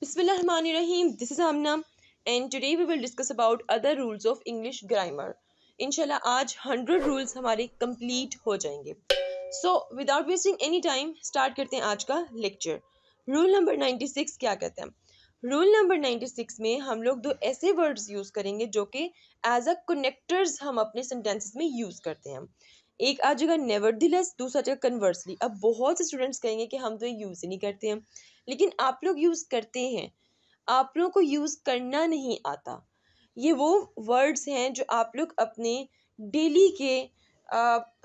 Bismillahirrahmanirrahim. This is Amna, and today we will discuss about other rules of English grammar. इंशाल्लाह आज 100 rules हमारे complete हो जाएंगे. So without wasting any time, start करते हैं आज का lecture. Rule number 96 क्या कहते हैं? Rule number 96 में हम लोग दो ऐसे words use करेंगे जो कि as a connectors हम अपने sentences में use करते हैं. एक आ जाएगा nevertheless, दूसरा जाएगा conversely. अब बहुत से स्टूडेंट्स कहेंगे कि हम तो यूज़ ही नहीं करते हैं, लेकिन आप लोग यूज़ करते हैं. आप लोगों को यूज़ करना नहीं आता. ये वो वर्ड्स हैं जो आप लोग अपने डेली के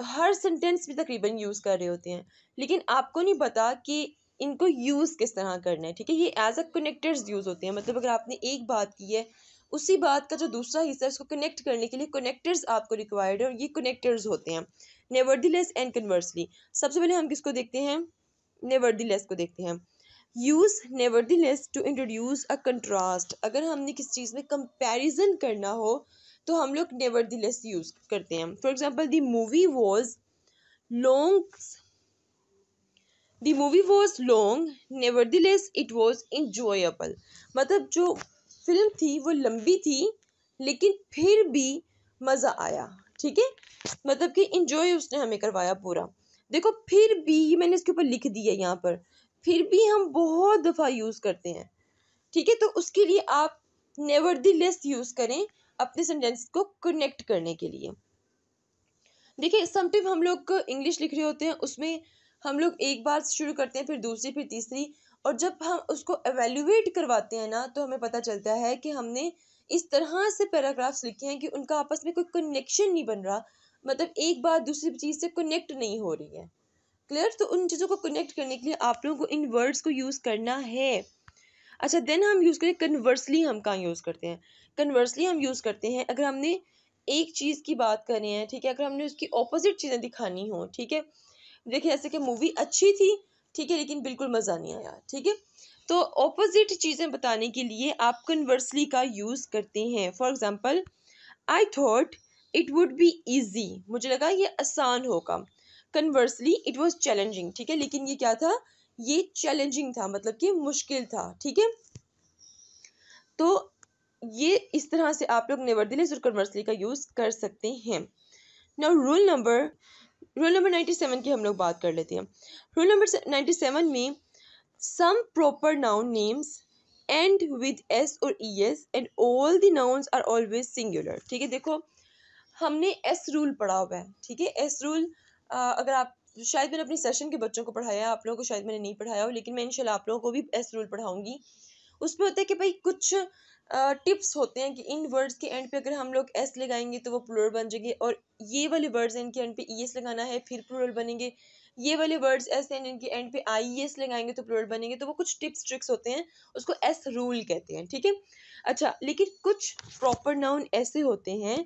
हर सेंटेंस में तकरीबन यूज़ कर रहे होते हैं, लेकिन आपको नहीं पता कि इनको यूज़ किस तरह करना है. ठीक है, ये एज अ कनेक्टर्स यूज़ होते हैं. मतलब अगर आपने एक बात की है, उसी बात का जो दूसरा हिस्सा है उसको कनेक्ट करने के लिए कनेक्टर्स आपको रिक्वायर्ड है, और ये कनेक्टर्स होते हैं नेवरदीलेस एंड कन्वर्सली. सबसे पहले हम किसको देखते हैं? नेवरदीलेस को देखते हैं. Use nevertheless to introduce a contrast. अगर हमने किसी चीज़ में कंपैरिजन करना हो तो हम लोग नेवरदीलेस यूज़ करते हैं. For example the movie was long nevertheless it was enjoyable. मतलब जो फिल्म थी वो लंबी थी, लेकिन फिर भी मज़ा आया. ठीक है, मतलब कि इंजॉय उसने हमें करवाया पूरा. देखो, फिर भी मैंने इसके ऊपर लिख दिया यहाँ पर, फिर भी हम बहुत दफ़ा यूज़ करते हैं. ठीक है, तो उसके लिए आप नेवरदीलेस यूज़ करें अपने सेंटेंस को कनेक्ट करने के लिए. देखिए, समटाइम हम लोग इंग्लिश लिख रहे होते हैं, उसमें हम लोग एक बार शुरू करते हैं, फिर दूसरी, फिर तीसरी, और जब हम उसको एवेल्युएट करवाते हैं ना, तो हमें पता चलता है कि हमने इस तरह से पैराग्राफ्स लिखे हैं कि उनका आपस में कोई कनेक्शन नहीं बन रहा. मतलब एक बात दूसरी चीज़ से कनेक्ट नहीं हो रही है. क्लियर? तो उन चीज़ों को कनेक्ट करने के लिए आप लोगों को इन वर्ड्स को यूज़ करना है. अच्छा, देन हम यूज़ करें कन्वर्सली. हम कहाँ यूज़ करते हैं? कन्वर्सली हम यूज़ करते हैं अगर हमने एक चीज़ की बात कर रहे हैं. ठीक है, अगर हमने उसकी ऑपोजिट चीज़ें दिखानी हो. ठीक है, देखिए जैसे कि मूवी अच्छी थी, ठीक है, लेकिन बिल्कुल मज़ा नहीं आया. ठीक है, तो ऑपोजिट चीज़ें बताने के लिए आप कन्वर्सली का यूज़ करते हैं. For example, I thought it would be easy. मुझे लगा ये आसान होगा. Conversely it was challenging. ठीक है, लेकिन ये क्या था? ये चैलेंजिंग था, मतलब कि मुश्किल था. ठीक है, तो ये इस तरह से आप लोग नेवरदीलेस और कन्वर्सली का यूज़ कर सकते हैं. नाउ रूल नंबर 97 की हम लोग बात कर लेते हैं. रूल नंबर 97 में some proper noun names end with S और E S and all the nouns are always singular. ठीक है, देखो हमने एस रूल पढ़ा हुआ है. ठीक है, एस रूल अगर आप, शायद मैंने अपनी सेशन के बच्चों को पढ़ाया है, आप लोगों को शायद मैंने नहीं पढ़ाया हो, लेकिन मैं इंशाल्लाह आप लोगों को भी एस रूल पढ़ाऊंगी. उसमें होता है कि भाई कुछ टिप्स होते हैं कि इन वर्ड्स के एंड पे अगर हम लोग एस लगाएंगे तो वो प्लूरल बन जाएंगे, और ये वाले वर्ड्स इनके एंड पे ई एस लगाना है फिर प्लूरल बनेंगे. ये वाले वर्ड्स एस एंड इनके एंड पे आई एस लगाएंगे तो प्लूरल बनेंगे. तो वो कुछ टिप्स ट्रिक्स होते हैं, उसको एस रूल कहते हैं. ठीक है, अच्छा, लेकिन कुछ प्रॉपर नाउन ऐसे होते हैं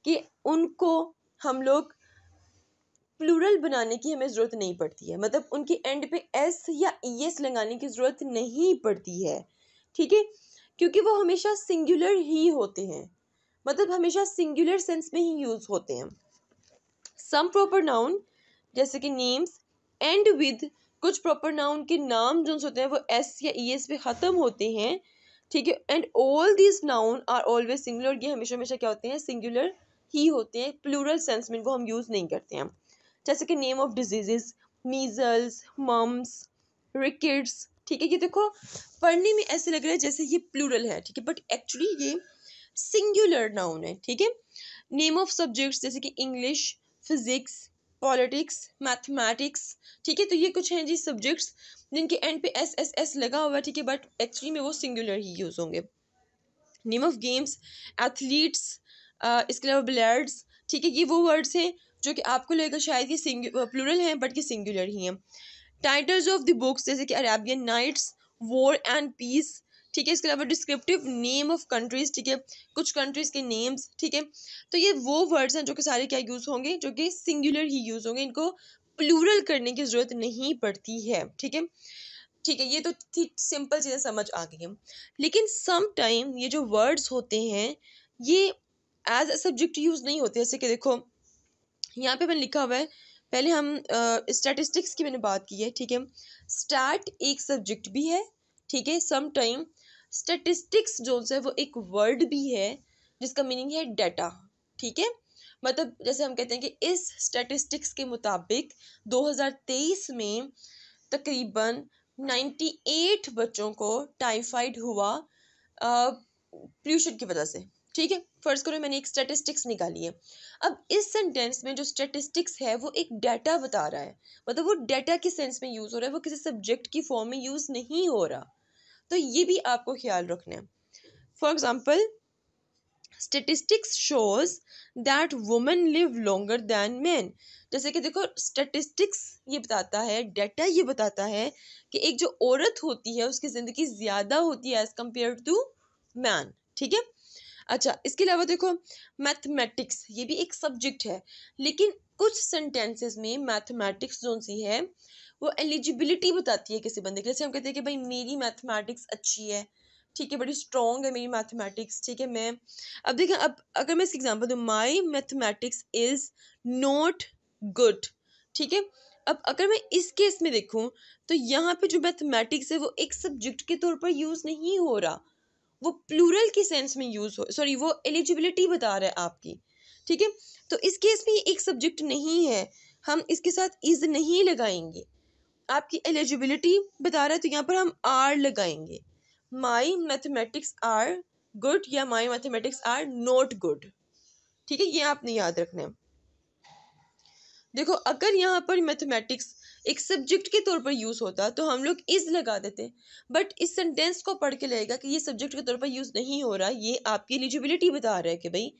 कि उनको हम लोग प्लूरल बनाने की हमें ज़रूरत नहीं पड़ती है. मतलब उनके एंड पे एस या ई एस लगाने की ज़रूरत नहीं पड़ती है. ठीक है, क्योंकि वो हमेशा सिंगुलर ही होते हैं. मतलब हमेशा सिंगुलर सेंस में ही यूज़ होते हैं. सम प्रॉपर नाउन जैसे कि नेम्स एंड विद, कुछ प्रॉपर नाउन के नाम जो होते हैं वो एस या ई एस पे ख़त्म होते हैं. ठीक है, and all this noun are always singular. ये हमेशा हमेशा क्या होते हैं? सिंगुलर ही होते हैं. प्लूरल सेंस में इनको हम यूज़ नहीं करते हैं. जैसे कि name of diseases, measles, mumps, rickets. ठीक है, ये देखो पढ़ने में ऐसे लग रहा है जैसे ये प्लूरल है. ठीक है, बट एक्चुअली ये सिंगुलर नाउन है. ठीक है, नेम ऑफ सब्जेक्ट्स जैसे कि इंग्लिश, फिजिक्स, पॉलिटिक्स, मैथमेटिक्स. ठीक है, तो ये कुछ हैं जी सब्जेक्ट्स जिनके एंड पे एस एस एस लगा हुआ है. ठीक है, बट एक्चुअली में वो सिंगुलर ही यूज़ होंगे. नेम ऑफ गेम्स, एथलीट्स, इसके अलावा बिलियर्ड्स. ठीक है, ये वो वर्ड्स हैं जो कि आपको लगेगा शायद ये प्लूरल हैं, बट ये सिंगुलर ही हैं. टाइटल्स ऑफ द बुक्स जैसे कि Arabian Nights, War and Peace. ठीक है, इसके अलावा डिस्क्रिप्टिव नेम ऑफ कंट्रीज. ठीक है, कुछ कंट्रीज के नेम्स. ठीक है, तो ये वो वर्ड्स हैं जो कि सारे क्या यूज़ होंगे? जो कि सिंगुलर ही यूज़ होंगे. इनको प्लूरल करने की ज़रूरत नहीं पड़ती है. ठीक है, ठीक है, ये तो सिंपल चीज़ें समझ आ गई हैं. लेकिन सम टाइम ये जो वर्ड्स होते हैं ये एज अ सब्जेक्ट यूज़ नहीं होते. जैसे कि देखो यहाँ पे मैंने लिखा हुआ है, पहले हम स्टैटिस्टिक्स की मैंने बात की है. ठीक है, स्टैट एक सब्जेक्ट भी है, ठीक है। सम टाइम स्टेटिस्टिक्स जो है वो एक वर्ड भी है जिसका मीनिंग है डाटा, ठीक है। मतलब जैसे हम कहते हैं कि इस स्टेटिस्टिक्स के मुताबिक 2023 में तकरीबन 98 बच्चों को टाइफाइड हुआ पोल्यूशन की वजह से, ठीक है। फर्ज करो मैंने एक स्टेटिस्टिक्स निकाली है। अब इस सेंटेंस में जो स्टेटिस्टिक्स है वो एक डाटा बता रहा है, मतलब वो डाटा के सेंस में यूज हो रहा है, वो किसी सब्जेक्ट की फॉर्म में यूज नहीं हो रहा। तो ये भी आपको ख्याल रखना है। For example statistics shows that women live longer than man. जैसे कि देखो स्टेटिस्टिक्स ये बताता है, डाटा ये बताता है कि एक जो औरत होती है उसकी ज़िंदगी ज़्यादा होती है एज कम्पेयर टू मैन, ठीक है। अच्छा, इसके अलावा देखो मैथमेटिक्स ये भी एक सब्जेक्ट है, लेकिन कुछ सेंटेंसेस में मैथमेटिक्स जो सी है वो एलिजिबिलिटी बताती है किसी बंदे के। जैसे हम कहते हैं कि भाई मेरी मैथमेटिक्स अच्छी है, ठीक है, बड़ी स्ट्रॉन्ग है मेरी मैथमेटिक्स, ठीक है। मैं अब देखें, अब अगर मैं इसकी एग्जांपल दूं, my mathematics is not good, ठीक है। अब अगर मैं इस केस में देखूं तो यहाँ पे जो मैथमेटिक्स है वो एक सब्जेक्ट के तौर पर यूज नहीं हो रहा, वो प्लूरल के सेंस में यूज हो, सॉरी वो एलिजिबिलिटी बता रहा है आपकी, ठीक है। तो इस केस में ये एक सब्जेक्ट नहीं है, हम इसके साथ इज नहीं लगाएंगे, आपकी एलिजिबिलिटी बता रहा है तो यहाँ पर हम आर लगाएंगे। माई मैथमेटिक्स आर गुड या माई मैथमेटिक्स आर नॉट गुड, ठीक है, ये आपने याद रखना है। देखो अगर यहाँ पर मैथमेटिक्स एक सब्जेक्ट के तौर पर यूज होता तो हम लोग इज लगा देते, बट इस सेंटेंस को पढ़ के लगेगा कि ये सब्जेक्ट के तौर पर यूज नहीं हो रहा, ये आपकी एलिजिबिलिटी बता रहा है कि भाई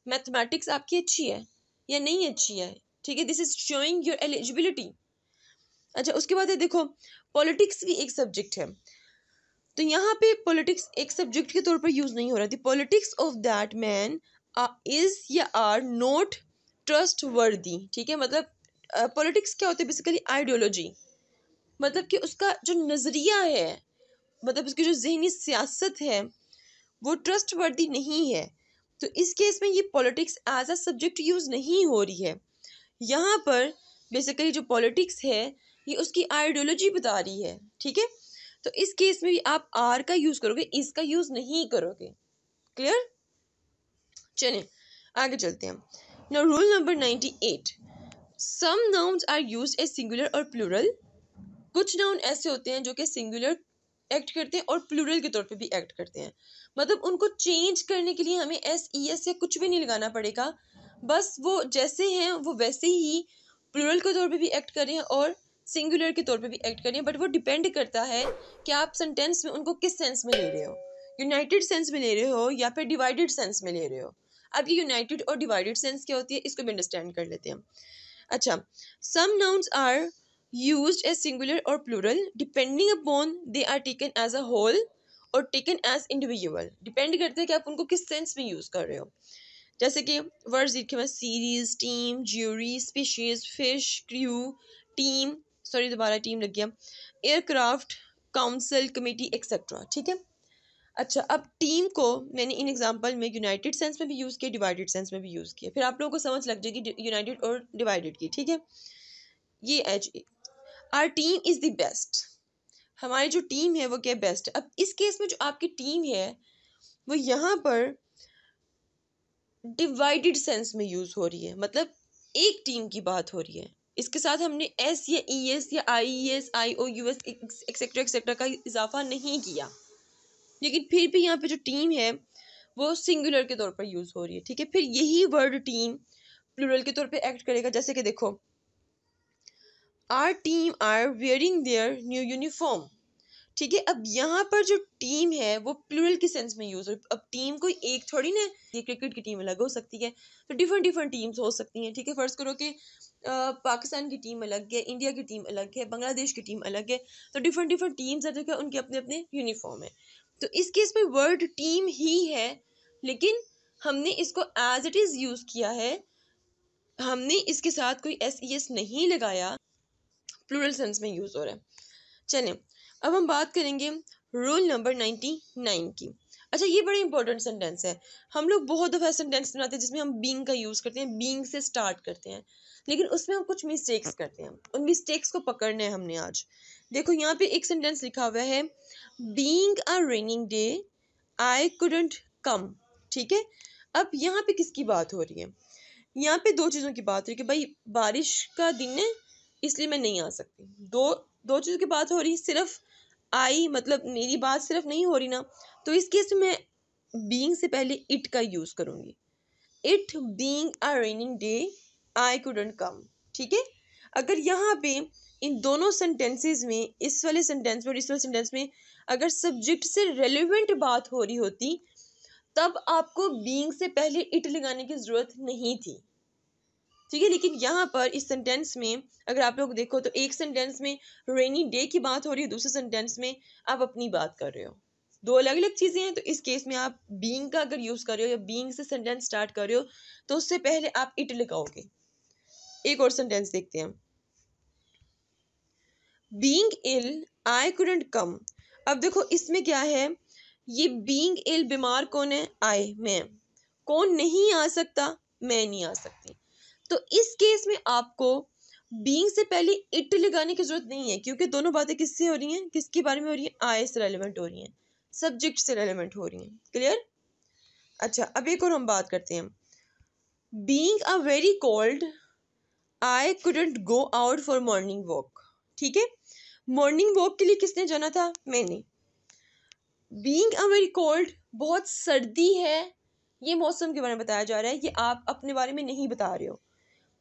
मैथमेटिक्स आपकी अच्छी है या नहीं अच्छी है, ठीक है। This is showing your eligibility. अच्छा, उसके बाद है देखो पॉलिटिक्स भी एक सब्जेक्ट है, तो यहाँ पे पॉलिटिक्स एक सब्जेक्ट के तौर पर यूज नहीं हो रहा थी। Politics of that man is या आर नॉट ट्रस्ट वर्दी, ठीक है। मतलब पॉलिटिक्स क्या होता है बेसिकली आइडियोलॉजी, मतलब कि उसका जो नज़रिया है, मतलब उसकी जो जहनी सियासत है वो ट्रस्ट वर्दी नहीं है। तो इस केस में ये politics as a subject use नहीं हो रही है। यहाँ पर बेसिकली जो पॉलिटिक्स है ये उसकी आइडियोलॉजी बता रही है, ठीक है। तो इस केस में भी आप आर का यूज करोगे, इसका यूज नहीं करोगे। क्लियर? चलिए आगे चलते हैं। Now rule number 98, some nouns are used as singular और प्लूरल। कुछ नाउन ऐसे होते हैं जो कि सिंगुलर एक्ट करते हैं और प्लूरल के तौर पे भी एक्ट करते हैं, मतलब उनको चेंज करने के लिए हमें एस ई एस या कुछ भी नहीं लगाना पड़ेगा, बस वो जैसे हैं वो वैसे ही प्लूरल के तौर पे भी एक्ट करें और सिंगुलर के तौर पे भी एक्ट करें, बट वो डिपेंड करता है कि आप सेंटेंस में उनको किस सेंस में ले रहे हो, यूनाइटेड सेंस में ले रहे हो या फिर डिवाइडेड सेंस में ले रहे हो। अब ये यूनाइटेड और डिवाइडेड सेंस क्या होती है इसको भी अंडरस्टैंड कर लेते हैं। अच्छा, some nouns are used as singular or plural depending upon they are taken as a whole और taken as individual। डिपेंड करते हैं कि आप उनको किस सेंस में यूज कर रहे हो। जैसे कि वर्ड्स लिखे हुए series, team, jury, species, fish, crew, team, sorry दोबारा टीम लग गया, एयरक्राफ्ट, काउंसिल, कमेटी एक्सेट्रा, ठीक है। अच्छा, अब टीम को मैंने इन एग्जांपल में यूनाइटेड सेंस में भी यूज़ किया, डिवाइडेड सेंस में भी यूज़ किया, फिर आप लोगों को समझ लग जाएगी यूनाइटेड और डिवाइडेड की, ठीक है। ये H R team is the best, हमारी जो टीम है वो क्या बेस्ट है। अब इस केस में जो आपकी टीम है वो यहाँ पर डिवाइडेड सेंस में यूज़ हो रही है, मतलब एक टीम की बात हो रही है। इसके साथ हमने एस या ई एस या I S I O U S etcetera etcetera का इजाफा नहीं किया, लेकिन फिर भी यहाँ पे जो टीम है वो सिंगुलर के तौर पर यूज हो रही है, ठीक है। फिर यही वर्ड टीम प्लूरल के तौर पे एक्ट करेगा, जैसे कि देखो our team are wearing their new uniform, ठीक है। अब यहाँ पर जो टीम है वो प्लूरल के सेंस में यूज हो, अब टीम कोई एक थोड़ी ना, ये क्रिकेट की टीम अलग हो सकती है, तो डिफरेंट डिफरेंट टीम्स हो सकती हैं, ठीक है। फर्ज करो कि पाकिस्तान की टीम अलग है, इंडिया की टीम अलग है, बांग्लादेश की टीम अलग है, तो डिफरेंट डिफरेंट टीम्स है, देखो उनके अपने अपने यूनिफॉर्म है। तो इस केस में वर्ड टीम ही है, लेकिन हमने इसको एज इट इज यूज किया है, हमने इसके साथ कोई एस ई एस नहीं लगाया, प्लूरल सेंस में यूज हो रहा है। चलें अब हम बात करेंगे रूल नंबर 99 की। अच्छा, ये बड़ा इंपॉर्टेंट सेंटेंस है। हम लोग बहुत दफ़ा सेंटेंस बनाते हैं जिसमें हम बीइंग का यूज़ करते हैं, बीइंग से स्टार्ट करते हैं, लेकिन उसमें हम कुछ मिस्टेक्स करते हैं। उन मिस्टेक्स को पकड़ना है हमने आज। देखो यहाँ पे एक सेंटेंस लिखा हुआ है, being a raining day I couldn't कम। ठीक है, अब यहाँ पे किसकी बात हो रही है? यहाँ पे दो चीज़ों की बात हो रही है कि भाई बारिश का दिन है इसलिए मैं नहीं आ सकती। दो दो चीज़ों की बात हो रही है, सिर्फ आई मतलब मेरी बात सिर्फ नहीं हो रही ना, तो इस केस में मैं बीइंग से पहले इट का यूज़ करूँगी। It being a raining day I couldn't कम। ठीक है, अगर यहाँ पे इन दोनों सेंटेंसेस में, इस वाले सेंटेंस में और इस वाले सेंटेंस में, अगर सब्जेक्ट से रेलेवेंट बात हो रही होती तब आपको बीइंग से पहले इट लगाने की ज़रूरत नहीं थी। ठीक है, लेकिन यहाँ पर इस सेंटेंस में अगर आप लोग देखो तो एक सेंटेंस में रेनी डे की बात हो रही है, दूसरे सेंटेंस में आप अपनी बात कर रहे हो। दो अलग अलग चीज़ें हैं, तो इस केस में आप बीइंग का अगर यूज़ कर रहे हो या बीइंग से सेंटेंस स्टार्ट कर रहे हो तो उससे पहले आप इट लगाओगे। एक और सेंटेंस देखते हैं, बीइंग इल आई कुडंट कम। अब देखो इसमें क्या है, ये बीइंग इल बीमार कौन है? आई, मैं। कौन नहीं आ सकता? मैं नहीं आ सकती। तो इस केस में आपको बीइंग से पहले इट लगाने की जरूरत नहीं है, क्योंकि दोनों बातें किससे हो रही हैं, किसके बारे में हो रही हैं? आई से रेलेवेंट हो रही हैं, सब्जेक्ट से रेलेवेंट हो रही हैं। क्लियर? अच्छा, अब एक और हम बात करते हैं, being a very cold I couldn't go out for morning walk. ठीक है, मॉर्निंग वॉक के लिए किसने जाना था? मैंने। बीइंग अ वेरी कोल्ड, बहुत सर्दी है, ये मौसम के बारे में बताया जा रहा है, ये आप अपने बारे में नहीं बता रहे हो।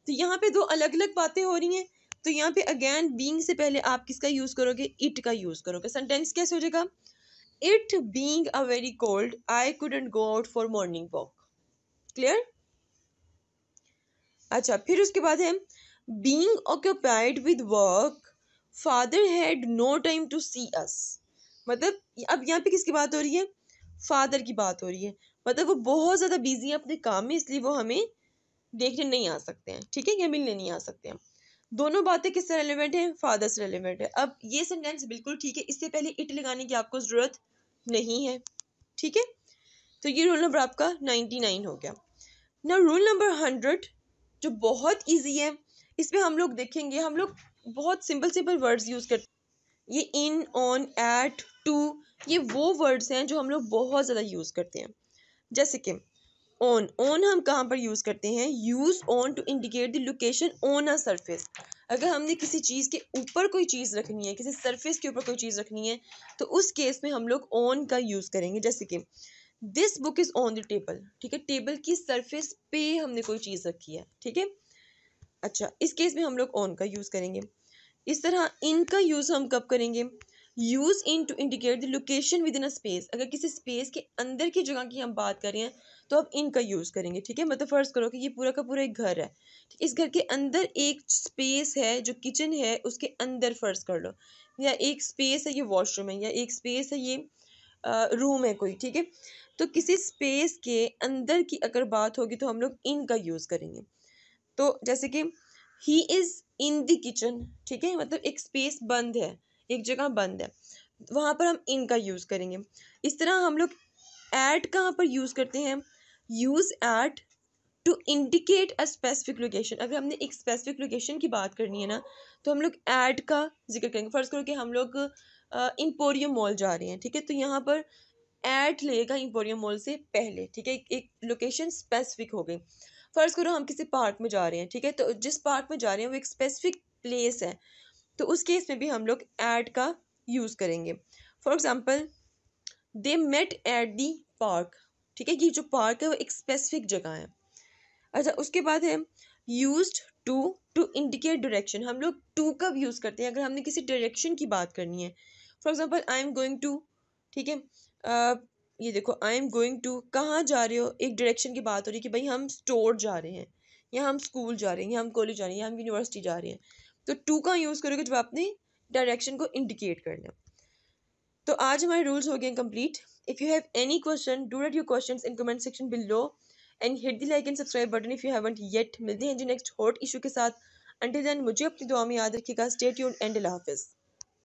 तो यहाँ पे दो अलग अलग बातें हो रही हैं, तो यहाँ पे अगेन बीइंग से पहले आप किसका यूज करोगे? इट का यूज करोगे। सेंटेंस कैसे हो जाएगा? It being a very cold I couldn't go out for morning walk. Clear? अच्छा, फिर उसके बाद है being occupied with work father had no time to see us. मतलब अब यहाँ पे किसकी बात हो रही है? फादर की बात हो रही है, मतलब वो बहुत ज्यादा बिजी है अपने काम में, इसलिए वो हमें देखने नहीं आ सकते हैं। ठीक है, या मिलने नहीं आ सकते हैं। दोनों बातें किससे रेलेवेंट है? फादर से रेलेवेंट है। अब ये सेंटेंस बिल्कुल ठीक है, इससे पहले इट लगाने की आपको जरूरत नहीं है। ठीक है, तो ये रूल नंबर आपका 99 हो गया। ना रूल नंबर 100 जो बहुत इजी है, इसमें हम लोग देखेंगे, हम लोग बहुत सिंपल सिंपल वर्ड्स यूज करते हैं। ये इन, ऑन, एट, टू, ये वो वर्ड्स हैं जो हम लोग बहुत ज़्यादा यूज करते हैं। जैसे कि ऑन, ऑन हम कहाँ पर यूज करते हैं? Use on to indicate the location on a surface. अगर हमने किसी चीज के ऊपर कोई चीज रखनी है, किसी सरफेस के ऊपर कोई चीज रखनी है, तो उस केस में हम लोग ऑन का यूज करेंगे। जैसे कि this book is on the table. ठीक है, टेबल की सरफेस पे हमने कोई चीज रखी है। ठीक है, अच्छा, इस केस में हम लोग ऑन का यूज करेंगे। इस तरह इन का यूज हम कब करेंगे? Use in to indicate the location within a space. अगर किसी स्पेस के अंदर की जगह की हम बात कर रहे हैं तो अब इन का यूज करेंगे। ठीक है, मतलब फर्ज करो कि ये पूरा का पूरा एक घर है, इस घर के अंदर एक स्पेस है जो किचन है, उसके अंदर फर्ज कर लो, या एक स्पेस है ये वॉशरूम है, या एक स्पेस है ये रूम है कोई। ठीक है, तो किसी स्पेस के अंदर की अगर बात होगी तो हम लोग इन का यूज करेंगे। तो जैसे कि he is in the kitchen. ठीक है, मतलब एक स्पेस बंद है, एक जगह बंद है, वहां पर हम इन का यूज करेंगे। इस तरह हम लोग एट कहाँ पर यूज करते हैं? Use at to indicate a specific location. अगर हमने एक स्पेसिफिक लोकेशन की बात करनी है ना, तो हम लोग एट का जिक्र करेंगे। फर्ज करो कि हम लोग इंपोरियम मॉल जा रहे हैं। ठीक है, तो यहाँ पर एट लेगा इंपोरियम मॉल से पहले। ठीक है, एक लोकेशन स्पेसिफिक हो गई। फर्ज करो हम किसी पार्क में जा रहे हैं। ठीक है, तो जिस पार्क में जा रहे हैं वो एक स्पेसिफिक प्लेस है, तो उस केस में भी हम लोग एट का यूज करेंगे। For example they met at the park. ठीक है, ये जो पार्क है वो एक स्पेसिफिक जगह है। अच्छा, उसके बाद है used to to indicate direction. हम लोग टू कब यूज करते हैं? अगर हमने किसी डायरेक्शन की बात करनी है। For example I am going to. ठीक है, ये देखो आई एम गोइंग टू, कहाँ जा रहे हो? एक डायरेक्शन की बात हो रही है कि भाई हम स्टोर जा रहे हैं, या हम स्कूल जा रहे हैं, या हम कॉलेज जा रहे हैं, या हम यूनिवर्सिटी जा रहे हैं। तो टू का यूज करोगे जब आपने डायरेक्शन को इंडिकेट करना। तो आज हमारे रूल्स हो गए complete. If you have any question, do right your questions in comment section below and hit the like and subscribe button if you haven't yet. मिलते हैं जी नेक्स्ट हॉट इशू के साथ। अंटिल देन मुझे अपनी दुआ में याद रखिएगा। स्टे ट्यून्ड एंड अल्लाह हाफिज़।